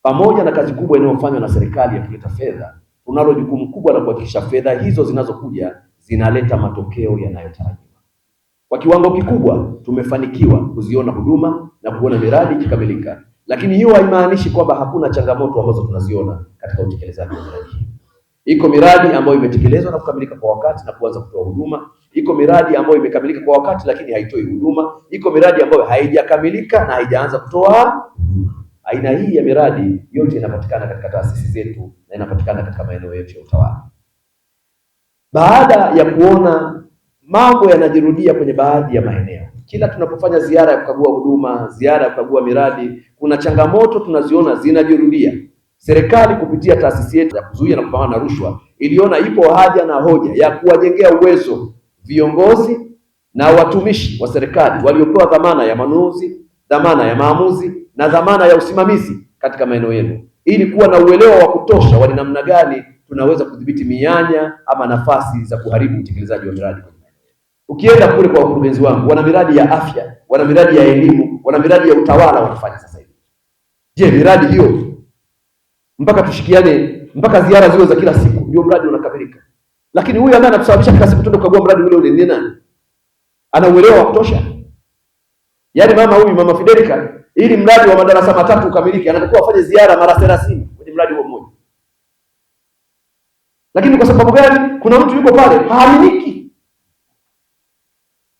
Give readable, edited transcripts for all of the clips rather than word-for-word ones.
Pamoja na kazi kubwa inayofanywa na serikali ya kuleta fedha, tunalo jukumu kubwa la kuhakikisha fedha hizo zinazokuja zinaleta matokeo yanayotarajiwa. Kwa kiwango kikubwa tumefanikiwa kuziona huduma na kuona miradi ikikamilika, lakini hiyo haimaanishi kwamba hakuna changamoto ambazo tunaziona katika utekelezaji wa miradi hii. Iko miradi ambayo imetekelezwa na kukamilika kwa wakati na kuanza kutoa huduma. Iko miradi ambayo imekamilika kwa wakati lakini haitoi huduma. Iko miradi ambayo haijakamilika na haijaanza kutoa huduma. Aina hii ya miradi yote inapatikana katika taasisi zetu na inapatikana katika maeneo yetu ya utawala. Baada ya kuona mambo yanajirudia kwenye baadhi ya maeneo, kila tunapofanya ziara ya kukagua huduma, ziara ya kukagua miradi, kuna changamoto tunaziona zinajirudia. Serikali kupitia taasisi yetu ya kuzuia na kupambana na rushwa iliona ipo haja na hoja ya kuwajengea uwezo viongozi na watumishi wa serikali waliopewa dhamana ya manunuzi, dhamana ya maamuzi na dhamana ya usimamizi katika maeneo yenu, ili kuwa na uelewa wa kutosha wa namna gani tunaweza kudhibiti mianya ama nafasi za kuharibu utekelezaji wa miradi. Ukienda kule kwa wakurugenzi wangu, wana miradi ya afya, wana miradi ya elimu, wana miradi ya utawala wanafanya sasa hivi. Je, miradi hiyo mpaka tushikiane, mpaka ziara ziwe za kila siku ndio mradi unakamilika? Lakini huyu ambaye anatusababisha kila siku tuende kukagua mradi ule ni nani? Ana uelewa wa kutosha? Yaani mama Fidelika, ili mradi wa madarasa matatu ukamilike, anatakiwa afanye ziara mara 30 kwenye mradi huo mmoja. Lakini kwa sababu gani? Kuna mtu yuko pale haaminiki.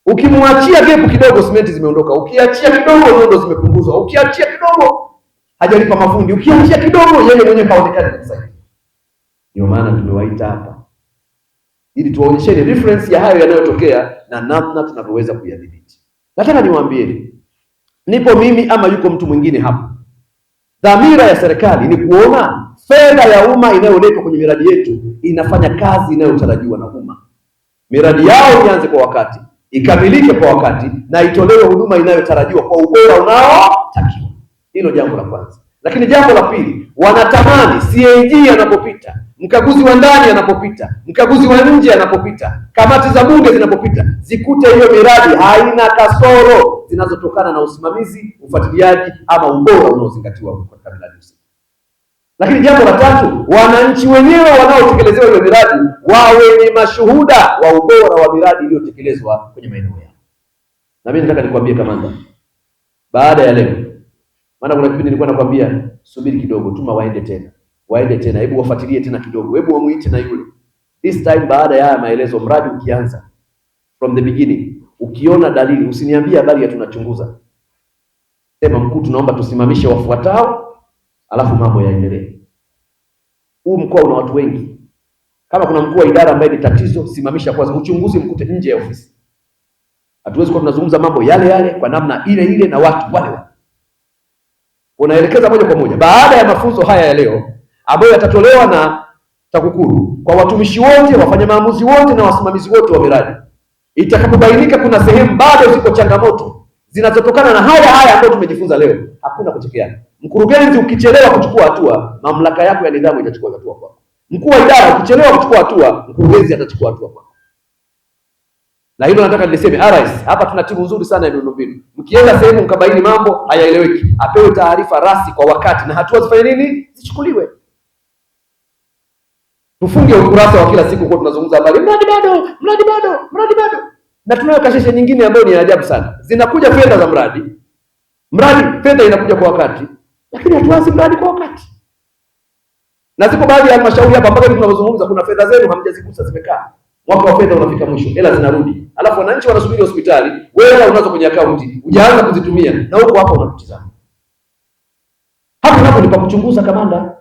Ukimwachia gepu kidogo, simenti zimeondoka. Ukiachia kidogo, nondo zimepunguzwa. Ukiachia kidogo, hajalipa mafundi. Ukiachia kidogo, yeye mwenyewe haonekani kabisa. Ndio maana tumewaita hapa ili tuwaonyesheni reference ya hayo yanayotokea na namna tunavyoweza kuyadhibiti. Nataka niwaambie, nipo mimi ama yuko mtu mwingine hapa, dhamira ya serikali ni kuona fedha ya umma inayoletwa kwenye miradi yetu inafanya kazi inayotarajiwa na umma. Miradi yao ianze kwa wakati, ikamilike kwa wakati na itolewe huduma inayotarajiwa kwa ubora unaotakiwa. Hilo jambo la kwanza. Lakini jambo la pili, wanatamani CAG anapopita, mkaguzi wa ndani anapopita, mkaguzi wa nje anapopita, kamati za bunge zinapopita, zikute hiyo miradi haina kasoro zinazotokana na usimamizi, ufuatiliaji ama ubora unaozingatiwa katika miradi husika. Lakini jambo la tatu, wananchi wenyewe wanaotekelezewa hiyo miradi wawe ni mashuhuda wa ubora wa miradi iliyotekelezwa kwenye maeneo yao. Na mimi nataka nikwambie kamanda, baada ya leo, maana kuna kipindi nilikuwa nakwambia subiri kidogo, tuma waende tena, hebu wafuatilie tena kidogo, hebu wamuite na yule. This time baada ya maelezo, mradi ukianza from the beginning, ukiona dalili usiniambie habari ya tunachunguza. Sema mkuu, tunaomba tusimamishe wafuatao, alafu mambo yaendelee. Huu mkoa una watu wengi. Kama kuna mkuu wa idara ambaye ni tatizo, simamisha kwanza, uchunguzi mkute nje ya ofisi. Hatuwezi kuwa tunazungumza mambo yale kwa namna ile na watu wale. Unaelekeza moja kwa moja. Baada ya mafunzo haya ya leo ambayo yatatolewa na TAKUKURU kwa watumishi wote, wafanya maamuzi wote na wasimamizi wote wa miradi, itakapobainika kuna sehemu bado ziko changamoto zinazotokana na haya ambayo tumejifunza leo, hakuna kuchekeana. Mkurugenzi ukichelewa kuchukua hatua, mamlaka yako ya nidhamu itachukua hatua kwako. Mkuu wa idara ukichelewa kuchukua hatua, mkurugenzi atachukua hatua kwako. Na hilo nataka niliseme, RS hapa tuna timu nzuri sana ya miundombinu. Mkienda sehemu mkabaini mambo hayaeleweki, apewe taarifa rasmi kwa wakati na hatua zifanye nini? Zichukuliwe. Tufunge ukurasa wa kila siku kwa tunazungumza habari mradi bado. Na tunayo kasheshe nyingine ambayo ni ajabu sana. Zinakuja fedha za mradi, fedha inakuja kwa wakati, lakini hatuanzi mradi kwa wakati. Na ziko baadhi ya halmashauri hapa mpaka tunazungumza kuna fedha zenu hamjazikusa, zimekaa. Mwaka wa fedha unafika mwisho, hela zinarudi. Alafu wananchi wanasubiri hospitali, wewe hela unazo kwenye akaunti, hujaanza kuzitumia na huko hapo unatutizama. Hapo ni pa kuchunguza kamanda.